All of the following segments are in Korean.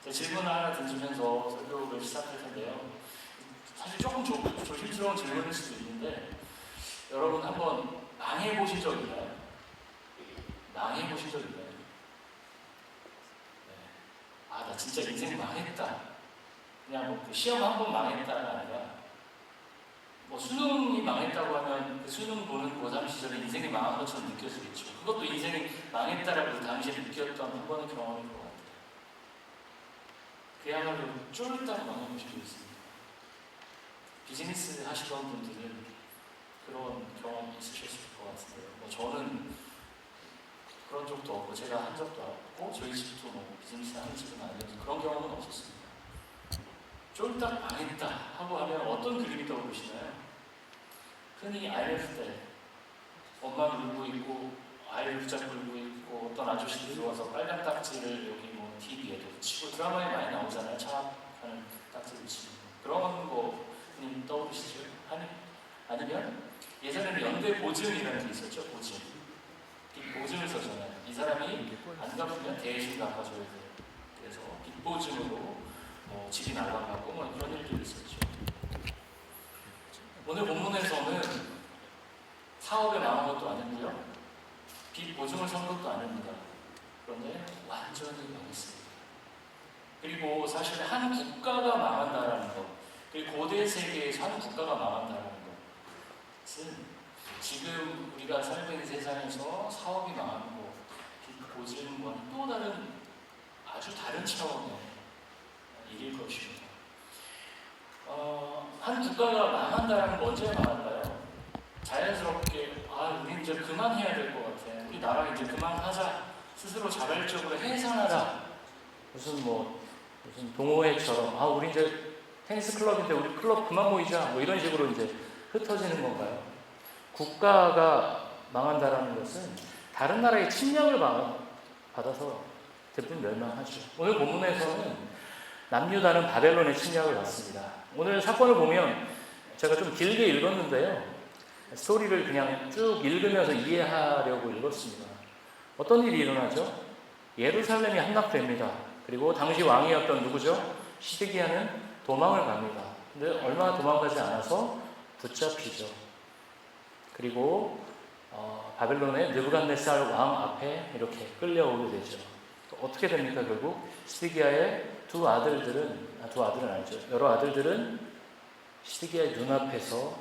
질문을 하나 던지면서 설교를 시작할 텐데요. 사실 조금 조심스러운 질문일 수도 있는데, 여러분 한번 망해보신 적 있나요? 망해보신 적 있나요? 네. 아, 나 진짜 인생 망했다. 그냥 뭐 시험 한 번 망했다가 아니라, 뭐 수능이 망했다고 하면 그 수능 보는 고3 시절에 인생이 망한 것처럼 느껴지겠죠. 그것도 인생이 망했다라고 그 당시에 느꼈던 한 번의 경험인 것 같아요. 그야말로 쫄딱 망해보신 적 있습니다. 비즈니스 하시던 분들은 그런 경험이 있으셨을 것 같은데요. 뭐 저는 그런 적도 없고, 제가 한 적도 없고, 저희 집도 뭐 비즈니스 하는 집은 아니어서 그런 경험은 없었습니다. 쫄딱 망했다 하고 하면 어떤 그림이 떠오르시나요? 흔히 IMF 때 엄마는 울고 있고 아이를 붙잡고 울고 있고, 어떤 아저씨들이 들어와서 빨간 딱지를 여기 뭐 TV에도 붙이고, 드라마에 많이 나오잖아요. 차압하는 딱지 붙이고, 그런 거 흔히 떠오르시죠? 아니면 예전에는 연대 보증이라는 게 있었죠. 보증. 빚보증을 썼잖아요. 이 사람이 안 갚으면 대신 갚아줘야 돼요. 그래서 빚보증으로 집이 날아가고 뭐 이런 일들이 있었죠. 오늘 본문에서는 사업에 망한 것도 아니고요, 빚 보증을 선 것도 아닙니다. 그런데 완전히 망했습니다. 그리고 사실 한 국가가 망한다라는 것, 그리고 고대 세계에서 한 국가가 망한다라는 것은 지금 우리가 살고 있는 세상에서 사업이 망하는 것, 빚 보증과는 또 다른, 아주 다른 차원의 일일 것입니다. 한 국가가 망한다라는 건 언제 망할까요? 자연스럽게 우리 이제 그만해야 될 것 같아. 우리 나라 이제 그만하자. 스스로 자발적으로 해산하자. 무슨 동호회처럼 우리 이제 테니스 클럽인데 우리 클럽 그만 모이자. 뭐 이런 식으로 이제 흩어지는 건가요? 국가가 망한다라는 것은 다른 나라의 침략을 받아서 대부분 멸망하죠. 오늘 본문에서는 남유다는 바벨론의 침략을 받습니다. 오늘 사건을 보면 제가 좀 길게 읽었는데요, 스토리를 그냥 쭉 읽으면서 이해하려고 읽었습니다. 어떤 일이 일어나죠? 예루살렘이 함락됩니다. 그리고 당시 왕이었던 누구죠? 시드기야는 도망을 갑니다. 근데 얼마 도망가지 않아서 붙잡히죠. 그리고 바벨론의 느부갓네살 왕 앞에 이렇게 끌려오게 되죠. 어떻게 됩니까? 결국 시드기야의 여러 아들들은 시드기야의 눈앞에서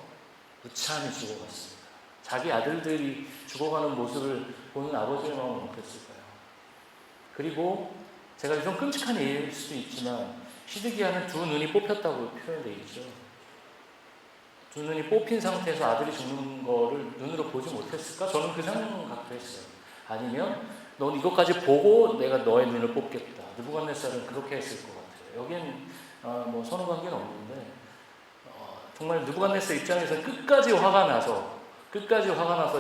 무참히 죽어갔습니다. 자기 아들들이 죽어가는 모습을 보는 아버지의 마음은 어땠을까요? 그리고 제가 좀 끔찍한 예일 수도 있지만, 시드기야는 두 눈이 뽑혔다고 표현되어 있죠. 두 눈이 뽑힌 상태에서 아들이 죽는 거를 눈으로 보지 못했을까? 저는 그 생각도 했어요. 아니면 넌 이것까지 보고 내가 너의 눈을 뽑겠다. 느부갓네살은 그렇게 했을 것 같아요. 여기엔 선후 관계는 없는데, 정말 느부갓네살 입장에서 끝까지 화가 나서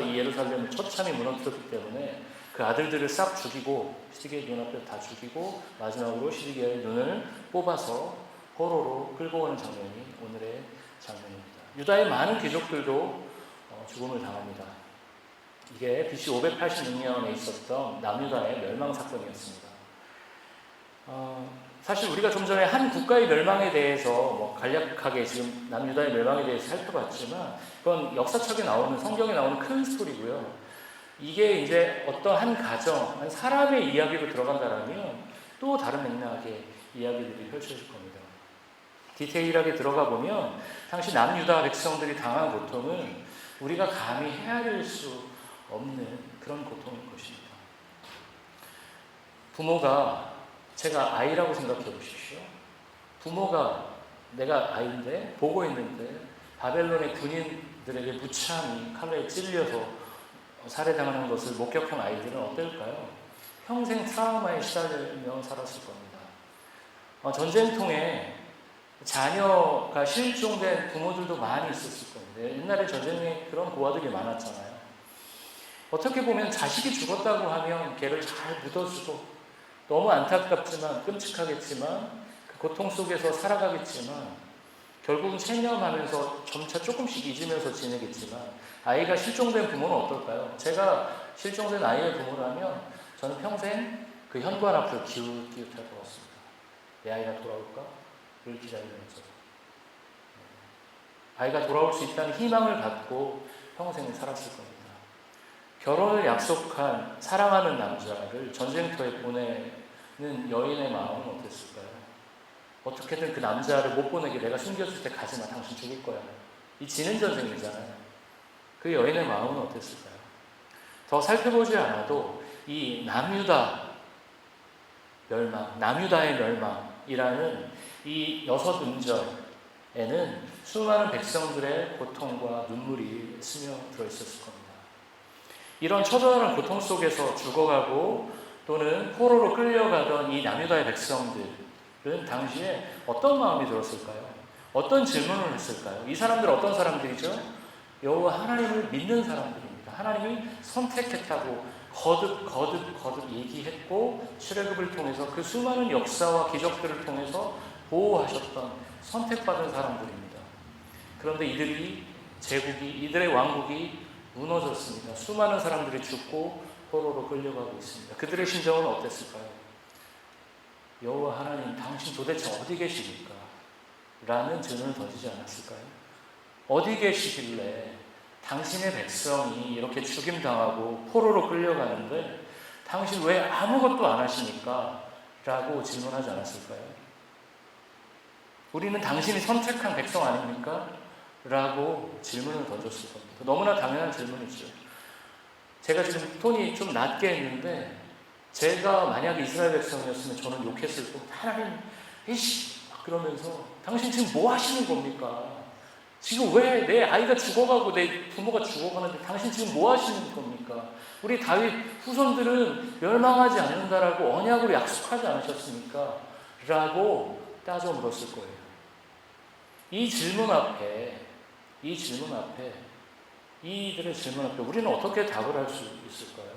이 예루살렘을 처참히 무너뜨렸기 때문에 그 아들들을 싹 죽이고, 시드기야의 눈앞에 다 죽이고, 마지막으로 시드기야의 눈을 뽑아서 포로로 끌고 오는 장면이 오늘의 장면입니다. 유다의 많은 귀족들도 죽음을 당합니다. 이게 BC 586년에 있었던 남유다의 멸망 사건이었습니다. 사실 우리가 좀 전에 한 국가의 멸망에 대해서 간략하게 지금 남유다의 멸망에 대해서 살펴봤지만, 그건 역사책에 나오는, 성경에 나오는 큰 스토리고요. 이게 이제 어떤 한 가정, 한 사람의 이야기로 들어간다면 또 다른 맥락의 이야기들이 펼쳐질 겁니다. 디테일하게 들어가 보면 당시 남유다 백성들이 당한 고통은 우리가 감히 헤아릴 수 없는 그런 고통일 것입니다. 부모가, 제가 아이라고 생각해 보십시오. 부모가 내가 아이인데, 보고 있는데 바벨론의 군인들에게 무참히 칼에 찔려서 살해당하는 것을 목격한 아이들은 어떨까요? 평생 트라우마에 시달리며 살았을 겁니다. 전쟁통에 자녀가 실종된 부모들도 많이 있었을 겁니다. 옛날에 전쟁에 그런 고아들이 많았잖아요. 어떻게 보면 자식이 죽었다고 하면 걔를 잘 묻어주고, 너무 안타깝지만 끔찍하겠지만 그 고통 속에서 살아가겠지만, 결국은 체념하면서 점차 조금씩 잊으면서 지내겠지만, 아이가 실종된 부모는 어떨까요? 제가 실종된 아이의 부모라면 저는 평생 그 현관 앞을 기웃기웃할 것 같습니다. 내 아이가 돌아올까?를 기다리면서 아이가 돌아올 수 있다는 희망을 갖고 평생을 살았을 겁니다. 결혼을 약속한 사랑하는 남자를 전쟁터에 보내는 여인의 마음은 어땠을까요? 어떻게든 그 남자를 못 보내게 내가 숨겼을 때 가지마, 당신 죽을 거야. 이 지는 전쟁이잖아요. 그 여인의 마음은 어땠을까요? 더 살펴보지 않아도 이 남유다 멸망, 남유다의 멸망이라는 이 6음절에는 수많은 백성들의 고통과 눈물이 스며들어 있었을 겁니다. 이런 처절한 고통 속에서 죽어가고 또는 포로로 끌려가던 이 남유다의 백성들은 당시에 어떤 마음이 들었을까요? 어떤 질문을 했을까요? 이 사람들은 어떤 사람들이죠? 여호와 하나님을 믿는 사람들입니다. 하나님이 선택했다고 거듭 얘기했고 출애굽을 통해서 그 수많은 역사와 기적들을 통해서 보호하셨던 선택받은 사람들입니다. 그런데 이들의 왕국이 무너졌습니다. 수많은 사람들이 죽고 포로로 끌려가고 있습니다. 그들의 심정은 어땠을까요? 여호와 하나님, 당신 도대체 어디 계십니까? 라는 질문을 던지지 않았을까요? 어디 계시길래 당신의 백성이 이렇게 죽임당하고 포로로 끌려가는데 당신 왜 아무것도 안 하십니까? 라고 질문하지 않았을까요? 우리는 당신이 선택한 백성 아닙니까? 라고 질문을 던졌을 겁니다. 너무나 당연한 질문이죠. 제가 지금 톤이 좀 낮게 했는데 제가 만약에 이스라엘 백성이었으면 저는 욕했을 겁니다. 하나님, 그러면서 당신 지금 뭐 하시는 겁니까? 지금 왜 내 아이가 죽어가고 내 부모가 죽어가는데 당신 지금 뭐 하시는 겁니까? 우리 다윗 후손들은 멸망하지 않는다라고 언약으로 약속하지 않으셨습니까? 라고 따져 물었을 거예요. 이들의 질문 앞에 우리는 어떻게 답을 할 수 있을까요?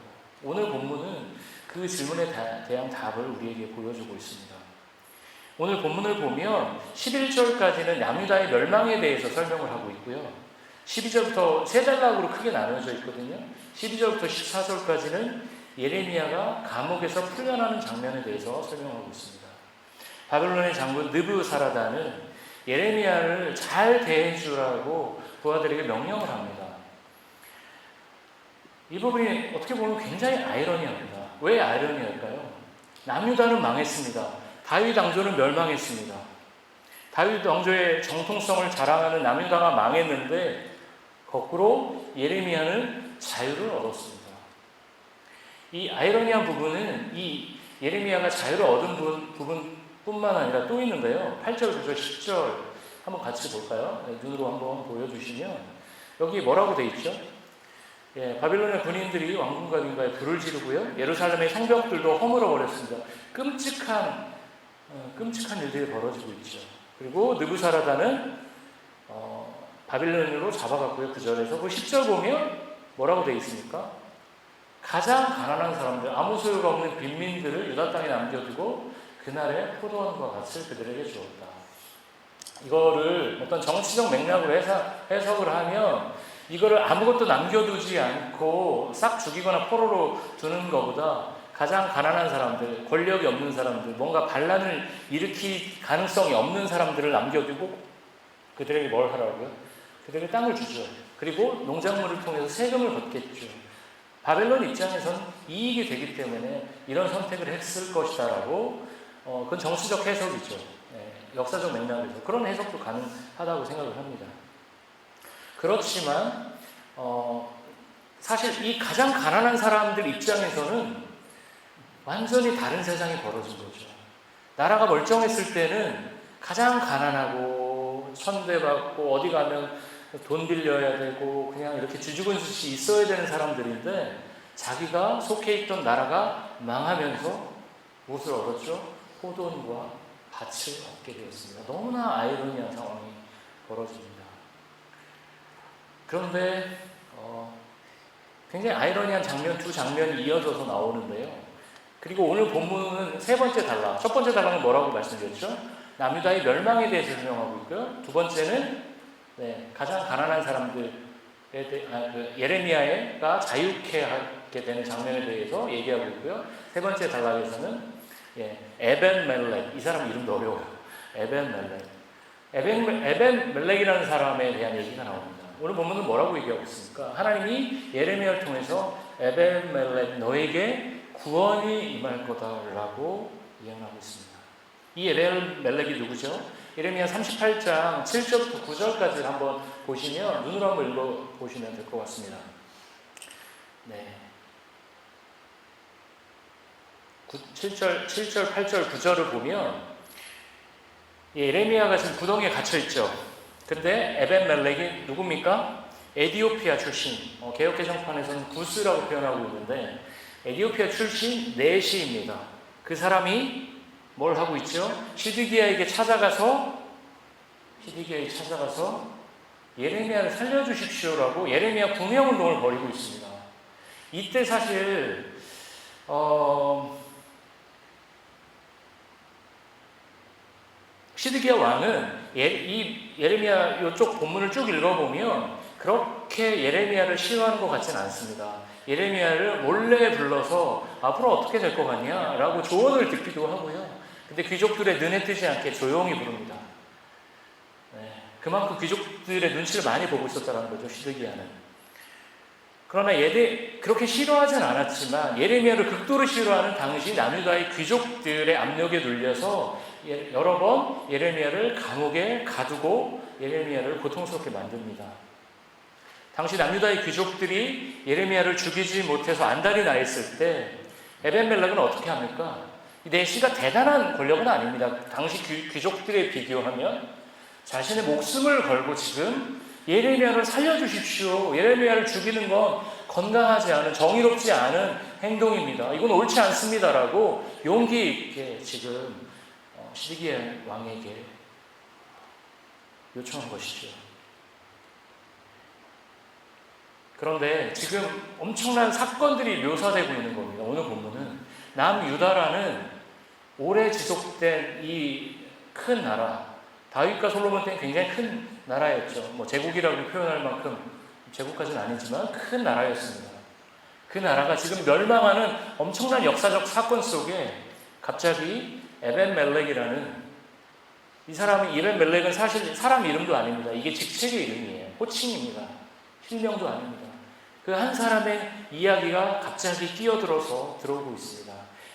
오늘 본문은 그 질문에 대한 답을 우리에게 보여주고 있습니다. 오늘 본문을 보면 11절까지는 남유다의 멸망에 대해서 설명을 하고 있고요. 12절부터 세 단락으로 크게 나누어져 있거든요. 12절부터 14절까지는 예레미야가 감옥에서 풀려나는 장면에 대해서 설명하고 있습니다. 바벨론의 장군 느부사라단은 예레미야를 잘 대해주라고 부하들에게 명령을 합니다. 이 부분이 어떻게 보면 굉장히 아이러니합니다. 왜 아이러니할까요? 남유다는 망했습니다. 다윗 왕조는 멸망했습니다. 다윗 왕조의 정통성을 자랑하는 남유다가 망했는데 거꾸로 예레미야는 자유를 얻었습니다. 이 아이러니한 부분은 이 예레미야가 자유를 얻은 부분뿐만 아니라 또 있는데요. 8절, 9절, 10절 한번 같이 볼까요? 눈으로 한번 보여주시면 여기 뭐라고 돼 있죠? 바빌론의 군인들이 왕궁과 빈가에 불을 지르고요. 예루살렘의 성벽들도 허물어 버렸습니다. 끔찍한 일들이 벌어지고 있죠. 그리고 느부사라단은 바빌론으로 잡아갔고요. 9절에서 그 10절 보면 뭐라고 되어 있습니까? 가장 가난한 사람들, 아무 소유가 없는 빈민들을 유다 땅에 남겨두고 그날의 포도원과 같이 그들에게 주었다. 이거를 어떤 정치적 맥락으로 해석을 하면 이거를 아무것도 남겨두지 않고 싹 죽이거나 포로로 두는 것보다 가장 가난한 사람들, 권력이 없는 사람들, 뭔가 반란을 일으킬 가능성이 없는 사람들을 남겨두고 그들에게 뭘 하라고요? 그들에게 땅을 주죠. 그리고 농작물을 통해서 세금을 걷겠죠. 바벨론 입장에선 이익이 되기 때문에 이런 선택을 했을 것이다라고 그건 정치적 해석이죠. 역사적 맥락에서 그런 해석도 가능하다고 생각을 합니다. 그렇지만 사실 이 가장 가난한 사람들 입장에서는 완전히 다른 세상이 벌어진 거죠. 나라가 멀쩡했을 때는 가장 가난하고 천대받고 어디 가면 돈 빌려야 되고 그냥 이렇게 쥐죽은 듯이 있어야 되는 사람들인데 자기가 속해 있던 나라가 망하면서 무엇을 얻었죠? 포도원과 밭을 얻게 되었습니다. 너무나 아이러니한 상황이 벌어집니다. 그런데 굉장히 아이러니한 두 장면이 이어져서 나오는데요. 그리고 오늘 본문은 세 번째 단락, 첫 번째 단락은 뭐라고 말씀드렸죠? 남유다의 멸망에 대해서 설명하고 있고요. 두 번째는 가장 가난한 사람들에 대해 예레미야가 자유케 하게 되는 장면에 대해서 얘기하고 있고요. 세 번째 단락에서는 에벤멜렉. 이 사람 이름도 어려워요. 에벤멜렉. 에벤멜렉이라는 사람에 대한 얘기가 나옵니다. 오늘 본문은 뭐라고 얘기하고 있습니까? 하나님이 예레미야를 통해서 에벤멜렉 너에게 구원이 임할 거다라고 예언하고 있습니다. 이 에벤멜렉이 누구죠? 예레미야 38장 7절부터 9절까지 한번 보시면 눈으로 한번 읽어보시면 될 것 같습니다. 네. 7절, 8절, 9절을 보면 예레미야가 지금 구덩이에 갇혀있죠. 근데 에벤멜렉이 누굽니까? 에디오피아 출신, 개역개정판에서는 구스라고 표현하고 있는데 에디오피아 출신 내시입니다. 그 사람이 뭘 하고 있죠? 시드기야에게 찾아가서 예레미야를 살려주십시오라고 예레미야 구명운동을 벌이고 있습니다. 이때 사실 시드기야 왕은 이 예레미야 이쪽 본문을 쭉 읽어보면 그렇게 예레미야를 싫어하는 것 같지는 않습니다. 예레미야를 몰래 불러서 앞으로 어떻게 될 것 같냐 라고 조언을 듣기도 하고요. 근데 귀족들의 눈에 띄지 않게 조용히 부릅니다. 그만큼 귀족들의 눈치를 많이 보고 있었다는 거죠, 시드기야는. 그러나 그렇게 싫어하진 않았지만 예레미야를 극도로 싫어하는 당시 남유다의 귀족들의 압력에 눌려서 여러 번 예레미야를 감옥에 가두고 예레미야를 고통스럽게 만듭니다. 당시 남유다의 귀족들이 예레미야를 죽이지 못해서 안달이 나 있을 때 에벤멜렉은 어떻게 합니까? 내시가 대단한 권력은 아닙니다. 당시 귀족들에 비교하면 자신의 목숨을 걸고 지금 예레미야를 살려주십시오. 예레미야를 죽이는 건 건강하지 않은, 정의롭지 않은 행동입니다. 이건 옳지 않습니다라고 용기 있게 지금 시드기야 왕에게 요청한 것이죠. 그런데 지금 엄청난 사건들이 묘사되고 있는 겁니다. 오늘 본문은 남유다라는 오래 지속된 이 큰 나라, 다윗과 솔로몬 때는 굉장히 큰 나라였죠. 제국이라고 표현할 만큼 제국까지는 아니지만 큰 나라였습니다. 그 나라가 지금 멸망하는 엄청난 역사적 사건 속에 갑자기 에벤멜렉이라는 이 사람이, 에벤멜렉은 사실 사람 이름도 아닙니다. 이게 직책의 이름이에요. 호칭입니다. 실명도 아닙니다. 그 한 사람의 이야기가 갑자기 끼어들어서 들어오고 있습니다.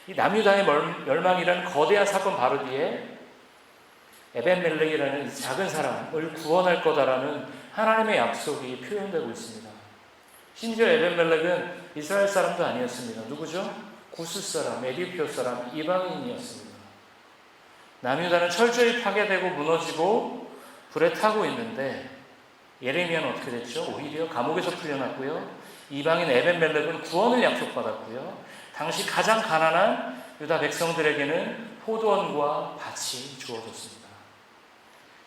이 남유다의 멸망이라는 거대한 사건 바로 뒤에 에벤멜렉이라는 작은 사람을 구원할 거다라는 하나님의 약속이 표현되고 있습니다. 심지어 에벤멜렉은 이스라엘 사람도 아니었습니다. 누구죠? 구스 사람, 에디오피아 사람, 이방인이었습니다. 남유다는 철저히 파괴되고 무너지고 불에 타고 있는데 예레미야는 어떻게 됐죠? 오히려 감옥에서 풀려났고요. 이방인 에벤멜렉은 구원을 약속받았고요. 당시 가장 가난한 유다 백성들에게는 포도원과 밭이 주어졌습니다.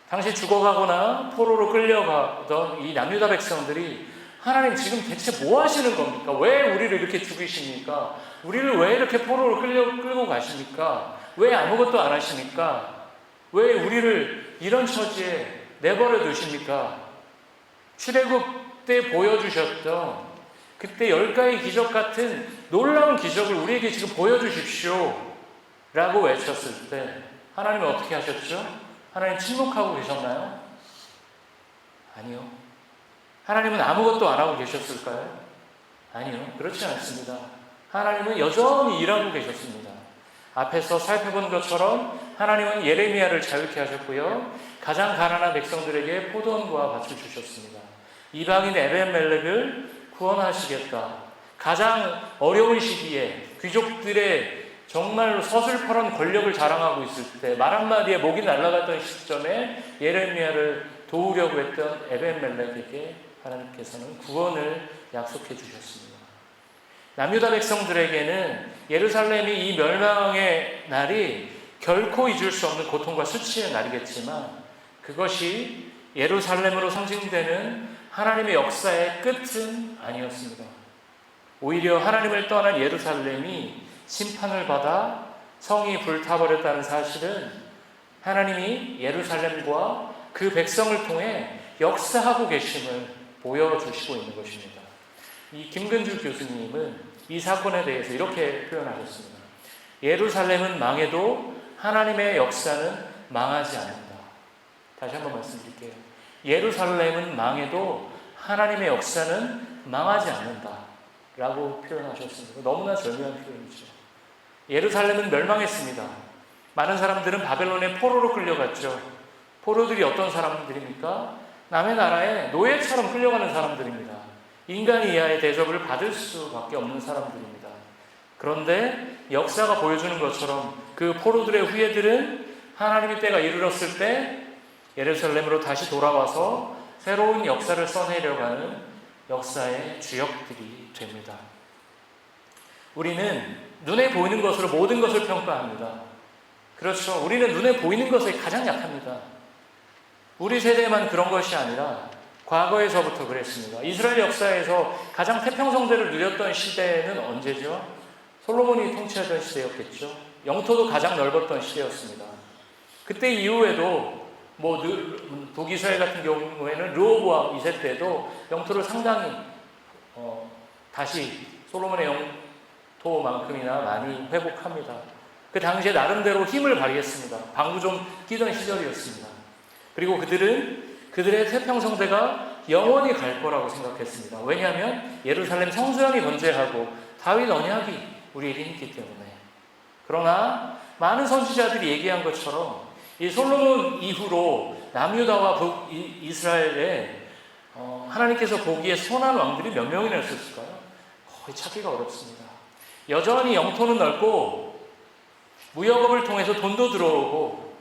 당시 죽어가거나 포로로 끌려가던 이 남유다 백성들이 하나님 지금 대체 뭐 하시는 겁니까? 왜 우리를 이렇게 죽이십니까? 우리를 왜 이렇게 포로로 끌고 가십니까? 왜 아무것도 안 하십니까? 왜 우리를 이런 처지에 내버려 두십니까? 출애굽 때 보여주셨던 그때 10가지 기적 같은 놀라운 기적을 우리에게 지금 보여주십시오 라고 외쳤을 때 하나님은 어떻게 하셨죠? 하나님 침묵하고 계셨나요? 아니요. 하나님은 아무것도 안 하고 계셨을까요? 아니요. 그렇지 않습니다. 하나님은 여전히 일하고 계셨습니다. 앞에서 살펴본 것처럼 하나님은 예레미야를 자유케 하셨고요. 가장 가난한 백성들에게 포도원과 밭을 주셨습니다. 이방인 에벤멜렉을 구원하시겠다. 가장 어려운 시기에 귀족들의 정말로 서슬퍼런 권력을 자랑하고 있을 때 말 한마디에 목이 날아갔던 시점에 예레미야를 도우려고 했던 에벤멜렉에게 하나님께서는 구원을 약속해 주셨습니다. 남유다 백성들에게는 예루살렘이 이 멸망의 날이 결코 잊을 수 없는 고통과 수치의 날이겠지만 그것이 예루살렘으로 상징되는 하나님의 역사의 끝은 아니었습니다. 오히려 하나님을 떠난 예루살렘이 심판을 받아 성이 불타버렸다는 사실은 하나님이 예루살렘과 그 백성을 통해 역사하고 계심을 보여주시고 있는 것입니다. 이 김근주 교수님은 이 사건에 대해서 이렇게 표현하셨습니다. 예루살렘은 망해도 하나님의 역사는 망하지 않는다. 다시 한번 말씀드릴게요. 예루살렘은 망해도 하나님의 역사는 망하지 않는다 라고 표현하셨습니다. 너무나 절묘한 표현이죠. 예루살렘은 멸망했습니다. 많은 사람들은 바벨론의 포로로 끌려갔죠. 포로들이 어떤 사람들입니까? 남의 나라에 노예처럼 끌려가는 사람들입니다. 인간 이하의 대접을 받을 수밖에 없는 사람들입니다. 그런데 역사가 보여주는 것처럼 그 포로들의 후예들은 하나님의 때가 이르렀을 때 예루살렘으로 다시 돌아와서 새로운 역사를 써내려가는 역사의 주역들이 됩니다. 우리는 눈에 보이는 것으로 모든 것을 평가합니다. 그렇죠. 우리는 눈에 보이는 것에 가장 약합니다. 우리 세대만 그런 것이 아니라 과거에서부터 그랬습니다. 이스라엘 역사에서 가장 태평성대를 누렸던 시대는 언제죠? 솔로몬이 통치하던 시대였겠죠. 영토도 가장 넓었던 시대였습니다. 그때 이후에도 북이스라엘 같은 경우에는 르호보암 2세 때도 영토를 상당히 다시 솔로몬의 영토만큼이나 많이 회복합니다. 그 당시에 나름대로 힘을 발휘했습니다. 방구 좀 끼던 시절이었습니다. 그리고 그들의 태평성대가 영원히 갈 거라고 생각했습니다. 왜냐하면 예루살렘 성전이 건재하고 다윗 언약이 우리에게 있기 때문에. 그러나 많은 선지자들이 얘기한 것처럼 이 솔로몬 이후로 남유다와 북이스라엘에 하나님께서 보기에 선한 왕들이 몇 명이나 있었을까요? 거의 찾기가 어렵습니다. 여전히 영토는 넓고 무역업을 통해서 돈도 들어오고,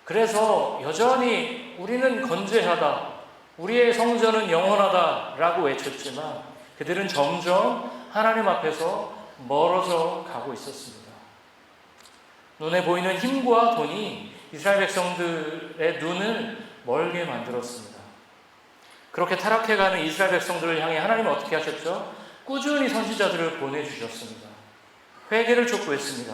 그래서 여전히 우리는 건재하다, 우리의 성전은 영원하다라고 외쳤지만 그들은 점점 하나님 앞에서 멀어져 가고 있었습니다. 눈에 보이는 힘과 돈이 이스라엘 백성들의 눈을 멀게 만들었습니다. 그렇게 타락해가는 이스라엘 백성들을 향해 하나님은 어떻게 하셨죠? 꾸준히 선지자들을 보내주셨습니다. 회개를 촉구했습니다.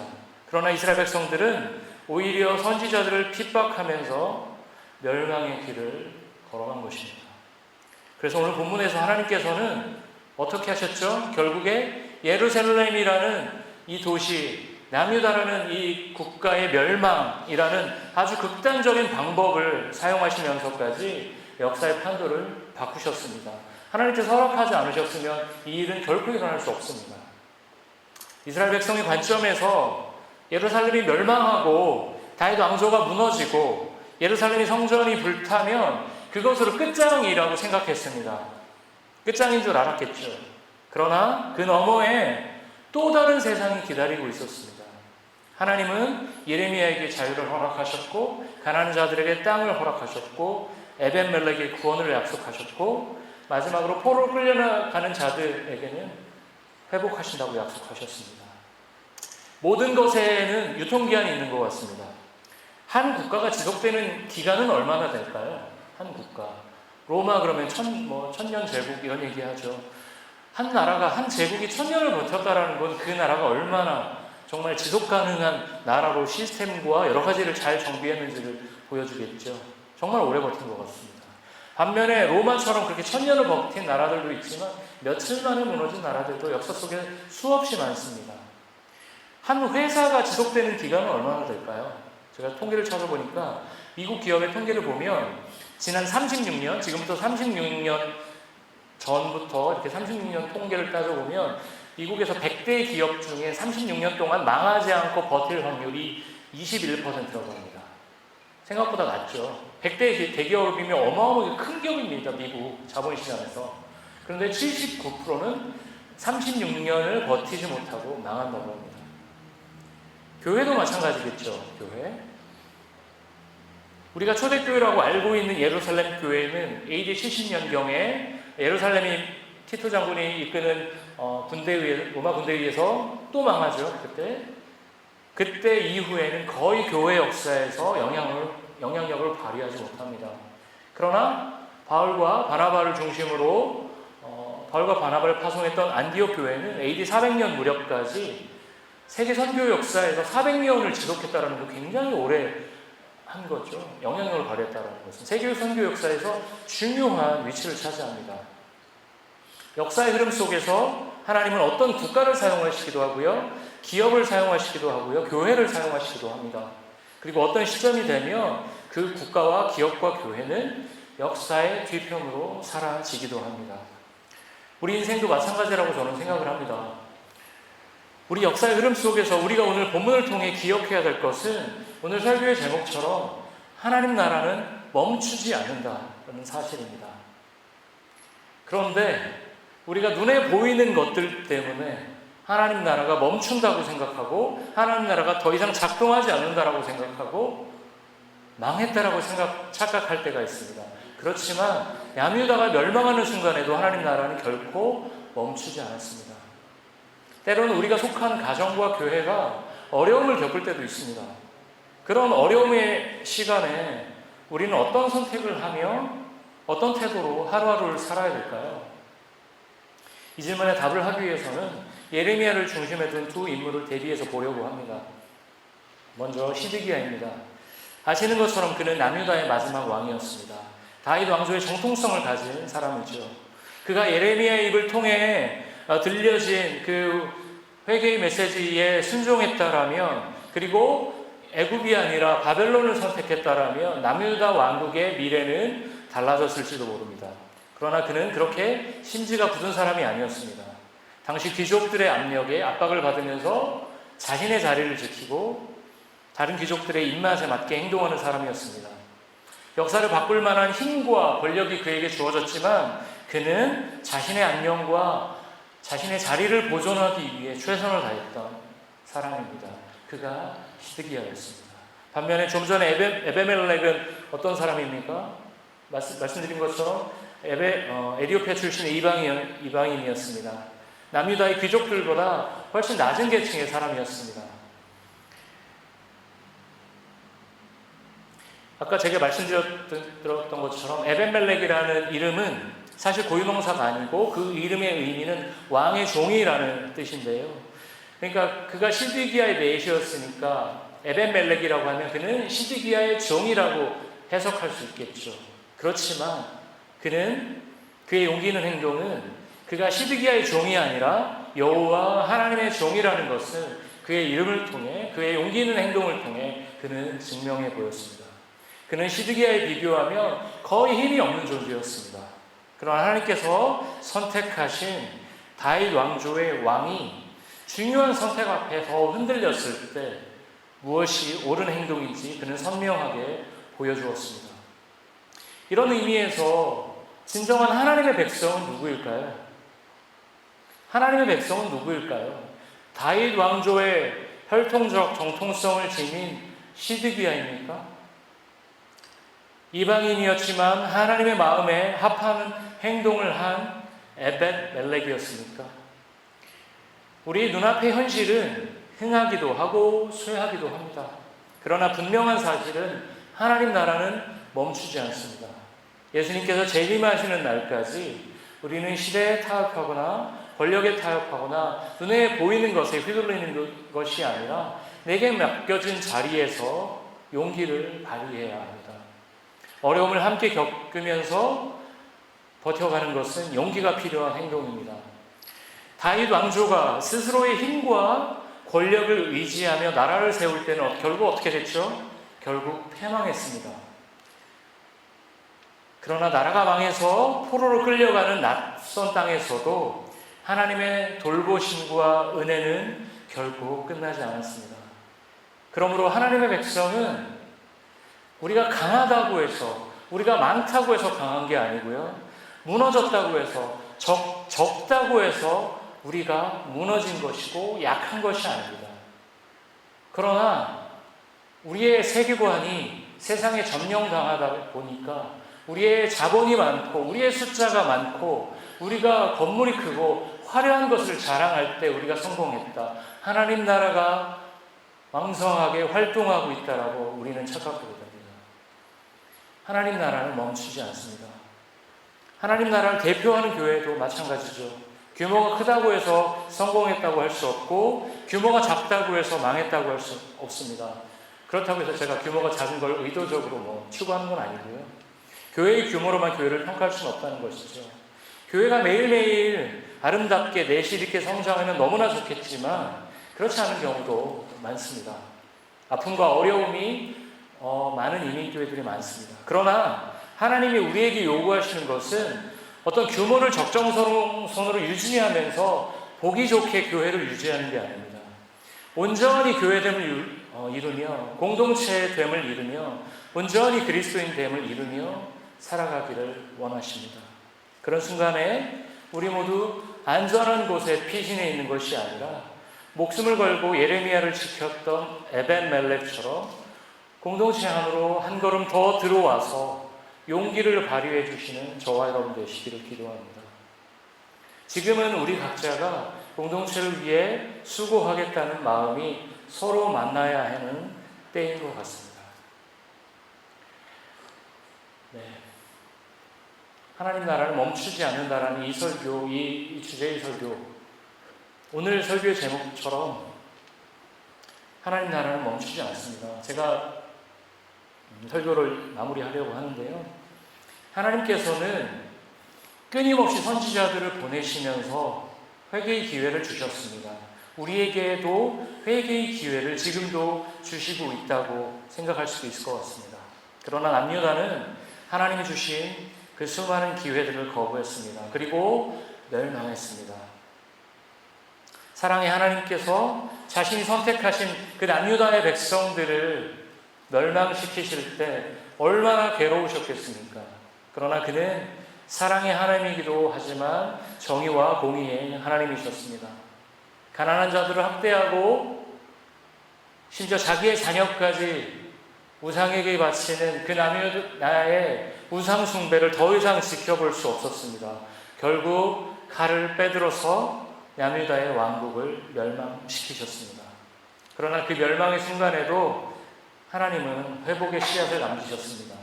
그러나 이스라엘 백성들은 오히려 선지자들을 핍박하면서 멸망의 길을 걸어간 것입니다. 그래서 오늘 본문에서 하나님께서는 어떻게 하셨죠? 결국에 예루살렘이라는 이 도시, 남유다라는 이 국가의 멸망이라는 아주 극단적인 방법을 사용하시면서까지 역사의 판도를 바꾸셨습니다. 하나님께서 허락하지 않으셨으면 이 일은 결코 일어날 수 없습니다. 이스라엘 백성의 관점에서 예루살렘이 멸망하고 다윗 왕조가 무너지고 예루살렘이 성전이 불타면 그것으로 끝장이라고 생각했습니다. 끝장인 줄 알았겠죠. 그러나 그 너머에 또 다른 세상이 기다리고 있었습니다. 하나님은 예레미야에게 자유를 허락하셨고 가나안 자들에게 땅을 허락하셨고 에벤멜렉의 구원을 약속하셨고 마지막으로 포로로 끌려가는 자들에게는 회복하신다고 약속하셨습니다. 모든 것에는 유통기한이 있는 것 같습니다. 한 국가가 지속되는 기간은 얼마나 될까요? 한 국가. 로마 그러면 천년 제국 이런 얘기하죠. 한 나라가, 한 제국이 1000년을 버텼다라는 건 그 나라가 얼마나 정말 지속 가능한 나라로 시스템과 여러 가지를 잘 정비했는지를 보여주겠죠. 정말 오래 버틴 것 같습니다. 반면에 로마처럼 그렇게 1000년을 버틴 나라들도 있지만 며칠 만에 무너진 나라들도 역사 속에 수없이 많습니다. 한 회사가 지속되는 기간은 얼마나 될까요? 제가 통계를 찾아보니까 미국 기업의 통계를 보면 지난 36년, 지금부터 36년 전부터 이렇게 36년 통계를 따져보면 미국에서 100대 기업 중에 36년 동안 망하지 않고 버틸 확률이 21%라고 합니다. 생각보다 낮죠. 100대 대기업이면 어마어마하게 큰 기업입니다. 미국 자본시장에서. 그런데 79%는 36년을 버티지 못하고 망한다고 합니다. 교회도 마찬가지겠죠. 교회. 우리가 초대교회라고 알고 있는 예루살렘 교회는 AD 70년경에 예루살렘이 티토 장군이 이끄는 로마 군대에 의해서 또 망하죠. 그때 이후에는 거의 교회 역사에서 영향력을 발휘하지 못합니다. 그러나 바울과 바나바를 중심으로 바울과 바나바를 파송했던 안디옥 교회는 AD 400년 무렵까지 세계 선교 역사에서 400년을 지속했다는 거 굉장히 오래 한 거죠. 영향력을 발휘했다는 것은 세계 선교 역사에서 중요한 위치를 차지합니다. 역사의 흐름 속에서 하나님은 어떤 국가를 사용하시기도 하고요. 기업을 사용하시기도 하고요. 교회를 사용하시기도 합니다. 그리고 어떤 시점이 되면 그 국가와 기업과 교회는 역사의 뒤편으로 사라지기도 합니다. 우리 인생도 마찬가지라고 저는 생각을 합니다. 우리 역사의 흐름 속에서 우리가 오늘 본문을 통해 기억해야 될 것은 오늘 설교의 제목처럼 하나님 나라는 멈추지 않는다는 사실입니다. 그런데 우리가 눈에 보이는 것들 때문에 하나님 나라가 멈춘다고 생각하고 하나님 나라가 더 이상 작동하지 않는다라고 생각하고 망했다라고 착각할 때가 있습니다. 그렇지만 야뮤다가 멸망하는 순간에도 하나님 나라는 결코 멈추지 않았습니다. 때로는 우리가 속한 가정과 교회가 어려움을 겪을 때도 있습니다. 그런 어려움의 시간에 우리는 어떤 선택을 하며 어떤 태도로 하루하루를 살아야 될까요? 이 질문에 답을 하기 위해서는 예레미야를 중심에 둔 두 인물을 대비해서 보려고 합니다. 먼저 시드기야입니다. 아시는 것처럼 그는 남유다의 마지막 왕이었습니다. 다윗 왕조의 정통성을 가진 사람이죠. 그가 예레미야의 입을 통해 들려진 그 회개의 메시지에 순종했다라면, 그리고 애굽이 아니라 바벨론을 선택했다라면 남유다 왕국의 미래는 달라졌을지도 모릅니다. 그러나 그는 그렇게 심지가 굳은 사람이 아니었습니다. 당시 귀족들의 압력에 압박을 받으면서 자신의 자리를 지키고 다른 귀족들의 입맛에 맞게 행동하는 사람이었습니다. 역사를 바꿀 만한 힘과 권력이 그에게 주어졌지만 그는 자신의 안녕과 자신의 자리를 보존하기 위해 최선을 다했던 사람입니다. 그가 시드기야였습니다. 반면에 좀 전에 에베멜렉은 어떤 사람입니까? 말씀드린 것처럼 에티오피아 출신의 이방인이었습니다. 남유다의 귀족들보다 훨씬 낮은 계층의 사람이었습니다. 아까 제가 말씀드렸던 것처럼 에벤멜렉이라는 이름은 사실 고유명사가 아니고 그 이름의 의미는 왕의 종이라는 뜻인데요. 그러니까 그가 시드기야의 넷이었으니까 에벤멜렉이라고 하면 그는 시드기야의 종이라고 해석할 수 있겠죠. 그렇지만 그의 용기 있는 행동은 그가 시드기야의 종이 아니라 여호와 하나님의 종이라는 것을 그의 이름을 통해, 그의 용기 있는 행동을 통해 그는 증명해 보였습니다. 그는 시드기야에 비교하면 거의 힘이 없는 존재였습니다. 그러나 하나님께서 선택하신 다윗 왕조의 왕이 중요한 선택 앞에서 흔들렸을 때 무엇이 옳은 행동인지 그는 선명하게 보여주었습니다. 이런 의미에서 진정한 하나님의 백성은 누구일까요? 하나님의 백성은 누구일까요? 다윗 왕조의 혈통적 정통성을 지닌 시드기야입니까? 이방인이었지만 하나님의 마음에 합하는 행동을 한 에벳멜렉이었습니까? 우리 눈앞의 현실은 흥하기도 하고 쇠하기도 합니다. 그러나 분명한 사실은 하나님 나라는 멈추지 않습니다. 예수님께서 재림하시는 날까지 우리는 시대에 타협하거나 권력에 타협하거나 눈에 보이는 것에 휘둘리는 것이 아니라 내게 맡겨진 자리에서 용기를 발휘해야 합니다. 어려움을 함께 겪으면서 버텨가는 것은 용기가 필요한 행동입니다. 다윗 왕조가 스스로의 힘과 권력을 의지하며 나라를 세울 때는 결국 어떻게 됐죠? 결국 패망했습니다. 그러나 나라가 망해서 포로로 끌려가는 낯선 땅에서도 하나님의 돌보심과 은혜는 결국 끝나지 않았습니다. 그러므로 하나님의 백성은 우리가 강하다고 해서, 우리가 많다고 해서 강한 게 아니고요, 무너졌다고 해서, 적다고 해서 우리가 무너진 것이고 약한 것이 아닙니다. 그러나 우리의 세계관이 세상에 점령당하다 보니까 우리의 자본이 많고 우리의 숫자가 많고 우리가 건물이 크고 화려한 것을 자랑할 때 우리가 성공했다, 하나님 나라가 왕성하게 활동하고 있다라고 우리는 착각하게 됩니다. 하나님 나라는 멈추지 않습니다. 하나님 나라를 대표하는 교회도 마찬가지죠. 규모가 크다고 해서 성공했다고 할 수 없고 규모가 작다고 해서 망했다고 할 수 없습니다. 그렇다고 해서 제가 규모가 작은 걸 의도적으로 추구하는 건 아니고요. 교회의 규모로만 교회를 평가할 수는 없다는 것이죠. 교회가 매일매일 아름답게 내실 있게 성장하면 너무나 좋겠지만 그렇지 않은 경우도 많습니다. 아픔과 어려움이 많은 이민교회들이 많습니다. 그러나 하나님이 우리에게 요구하시는 것은 어떤 규모를 적정선으로 유지하면서 보기 좋게 교회를 유지하는 게 아닙니다. 온전히 교회됨을 이루며 공동체됨을 이루며 온전히 그리스도인됨을 이루며 살아가기를 원하십니다. 그런 순간에 우리 모두 안전한 곳에 피신해 있는 것이 아니라 목숨을 걸고 예레미야를 지켰던 에벤멜렉처럼 공동체 안으로 한 걸음 더 들어와서 용기를 발휘해 주시는 저와 여러분 되시기를 기도합니다. 지금은 우리 각자가 공동체를 위해 수고하겠다는 마음이 서로 만나야 하는 때인 것 같습니다. 네. 하나님 나라를 멈추지 않는다라는 이 설교, 이 주제의 설교, 오늘 설교의 제목처럼 하나님 나라는 멈추지 않습니다. 제가 설교를 마무리하려고 하는데요. 하나님께서는 끊임없이 선지자들을 보내시면서 회개의 기회를 주셨습니다. 우리에게도 회개의 기회를 지금도 주시고 있다고 생각할 수도 있을 것 같습니다. 그러나 남유다는 하나님이 주신 그 수많은 기회들을 거부했습니다. 그리고 멸망했습니다. 사랑의 하나님께서 자신이 선택하신 그 남유다의 백성들을 멸망시키실 때 얼마나 괴로우셨겠습니까? 그러나 그는 사랑의 하나님이기도 하지만 정의와 공의의 하나님이셨습니다. 가난한 자들을 학대하고 심지어 자기의 자녀까지 우상에게 바치는 그 남유다의 우상 숭배를 더 이상 지켜볼 수 없었습니다. 결국 칼을 빼들어서 남유다의 왕국을 멸망시키셨습니다. 그러나 그 멸망의 순간에도 하나님은 회복의 씨앗을 남기셨습니다.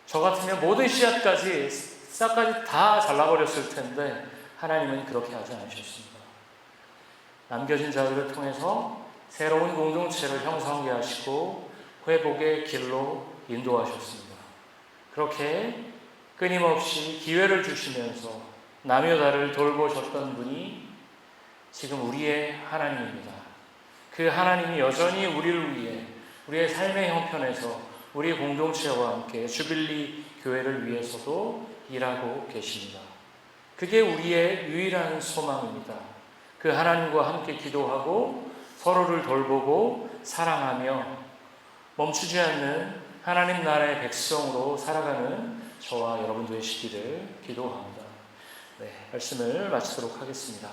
저 같으면 모든 씨앗까지 싹까지 다 잘라버렸을 텐데 하나님은 그렇게 하지 않으셨습니다. 남겨진 자들을 통해서 새로운 공동체를 형성하게 하시고 회복의 길로 인도하셨습니다. 그렇게 끊임없이 기회를 주시면서 남유다를 돌보셨던 분이 지금 우리의 하나님입니다. 그 하나님이 여전히 우리를 위해 우리의 삶의 형편에서 우리 공동체와 함께 주빌리 교회를 위해서도 일하고 계십니다. 그게 우리의 유일한 소망입니다. 그 하나님과 함께 기도하고 서로를 돌보고 사랑하며 멈추지 않는 하나님 나라의 백성으로 살아가는 저와 여러분 되시기를 기도합니다. 네, 말씀을 마치도록 하겠습니다.